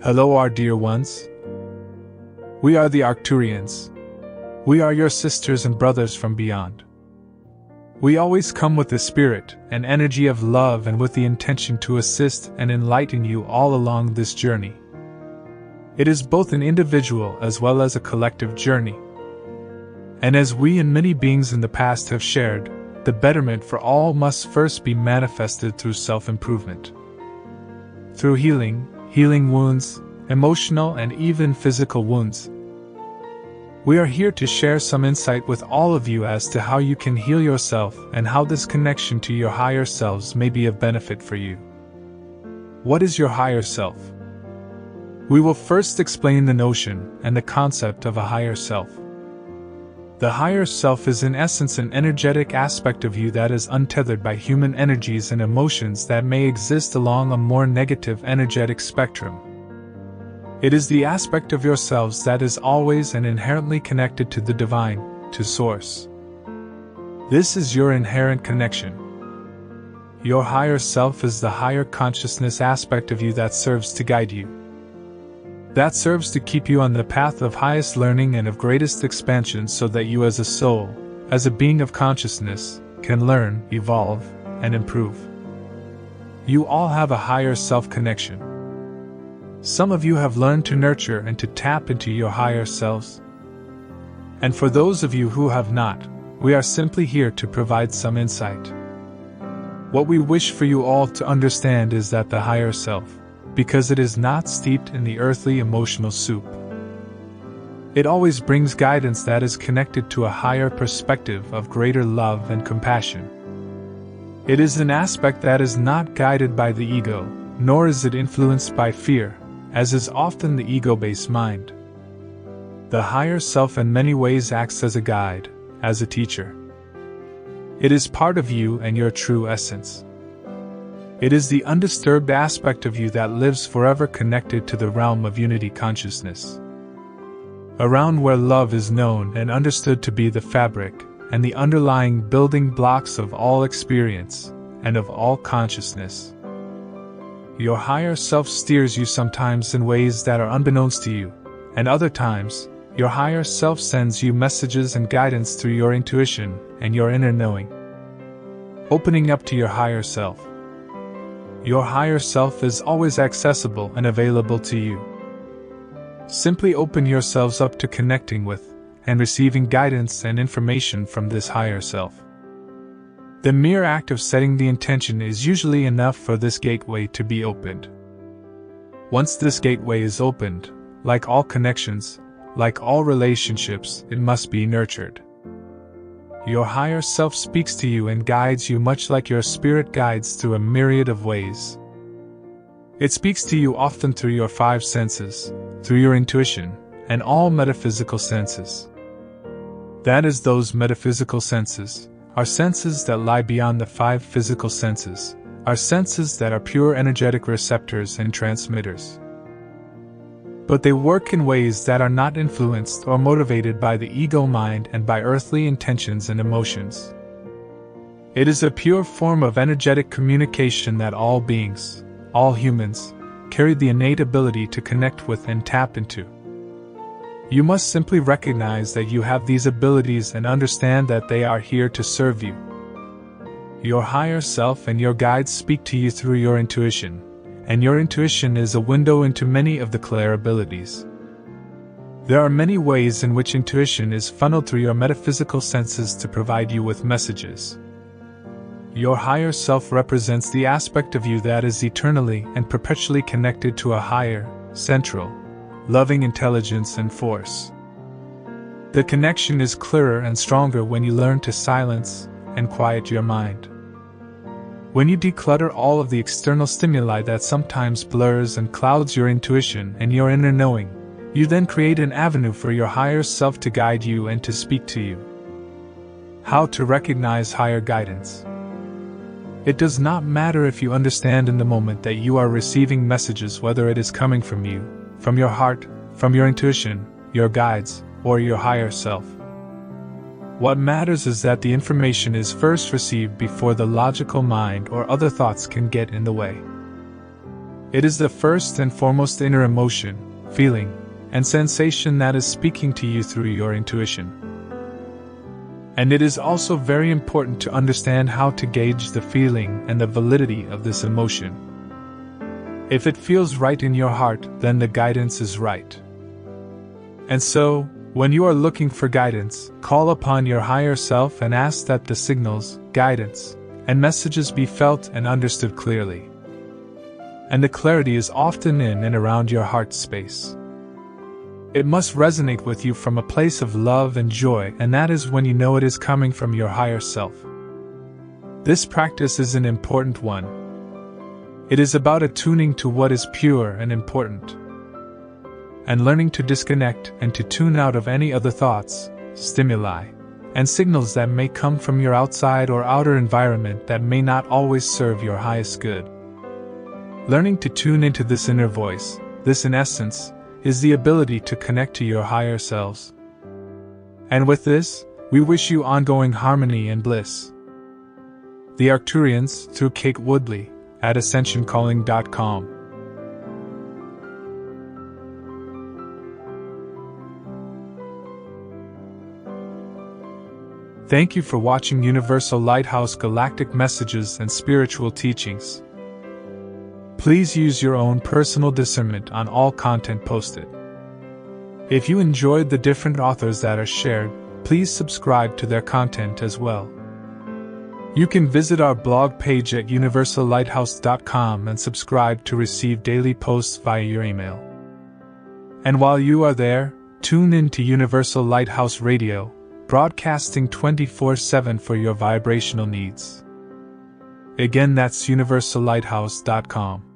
Hello, our dear ones. We are the Arcturians. We are your sisters and brothers from beyond. We always come with the spirit and energy of love and with the intention to assist and enlighten you all along this journey. It is both an individual as well as a collective journey. And as we and many beings in the past have shared, the betterment for all must first be manifested through self-improvement. Through healing wounds, emotional and even physical wounds. We are here to share some insight with all of you as to how you can heal yourself and how this connection to your higher selves may be of benefit for you. What is your higher self? We will first explain the notion and the concept of a higher self. The higher self is in essence an energetic aspect of you that is untethered by human energies and emotions that may exist along a more negative energetic spectrum. It is the aspect of yourselves that is always and inherently connected to the divine, to Source. This is your inherent connection. Your higher self is the higher consciousness aspect of you that serves to guide you. That serves to keep you on the path of highest learning and of greatest expansion so that you as a soul, as a being of consciousness, can learn, evolve, and improve. You all have a higher self connection. Some of you have learned to nurture and to tap into your higher selves. And for those of you who have not, we are simply here to provide some insight. What we wish for you all to understand is that the higher self, because it is not steeped in the earthly emotional soup, it always brings guidance that is connected to a higher perspective of greater love and compassion. It is an aspect that is not guided by the ego, nor is it influenced by fear, as is often the ego-based mind. The higher self in many ways acts as a guide, as a teacher. It is part of you and your true essence. It is the undisturbed aspect of you that lives forever connected to the realm of unity consciousness. Around where love is known and understood to be the fabric and the underlying building blocks of all experience and of all consciousness. Your higher self steers you sometimes in ways that are unbeknownst to you, and other times, your higher self sends you messages and guidance through your intuition and your inner knowing. Opening up to your higher self. Your higher self is always accessible and available to you. Simply open yourselves up to connecting with and receiving guidance and information from this higher self. The mere act of setting the intention is usually enough for this gateway to be opened. Once this gateway is opened, like all connections, like all relationships, it must be nurtured. Your higher self speaks to you and guides you much like your spirit guides through a myriad of ways. It speaks to you often through your 5 senses, through your intuition, and all metaphysical senses. That is, those metaphysical senses are senses that lie beyond the 5 physical senses, are senses that are pure energetic receptors and transmitters. But they work in ways that are not influenced or motivated by the ego mind and by earthly intentions and emotions. It is a pure form of energetic communication that all beings, all humans, carry the innate ability to connect with and tap into. You must simply recognize that you have these abilities and understand that they are here to serve you. Your higher self and your guides speak to you through your intuition, and your intuition is a window into many of the clair abilities. There are many ways in which intuition is funneled through your metaphysical senses to provide you with messages. Your higher self represents the aspect of you that is eternally and perpetually connected to a higher, central, loving intelligence and force. The connection is clearer and stronger when you learn to silence and quiet your mind. When you declutter all of the external stimuli that sometimes blurs and clouds your intuition and your inner knowing, you then create an avenue for your higher self to guide you and to speak to you. How to recognize higher guidance. It does not matter if you understand in the moment that you are receiving messages, whether it is coming from you, from your heart, from your intuition, your guides, or your higher self. What matters is that the information is first received before the logical mind or other thoughts can get in the way. It is the first and foremost inner emotion, feeling, and sensation that is speaking to you through your intuition. And it is also very important to understand how to gauge the feeling and the validity of this emotion. If it feels right in your heart, then the guidance is right. And so, when you are looking for guidance, call upon your higher self and ask that the signals, guidance, and messages be felt and understood clearly. And the clarity is often in and around your heart space. It must resonate with you from a place of love and joy, and that is when you know it is coming from your higher self. This practice is an important one. It is about attuning to what is pure and important, and learning to disconnect and to tune out of any other thoughts, stimuli, and signals that may come from your outside or outer environment that may not always serve your highest good. Learning to tune into this inner voice, this in essence, is the ability to connect to your higher selves. And with this, we wish you ongoing harmony and bliss. The Arcturians, through Kate Woodley, at ascensioncalling.com. Thank you for watching Universal Lighthouse Galactic Messages and Spiritual Teachings. Please use your own personal discernment on all content posted. If you enjoyed the different authors that are shared, please subscribe to their content as well. You can visit our blog page at universallighthouse.com and subscribe to receive daily posts via your email. And while you are there, tune in to Universal Lighthouse Radio, broadcasting 24/7 for your vibrational needs. Again, that's universallighthouse.com.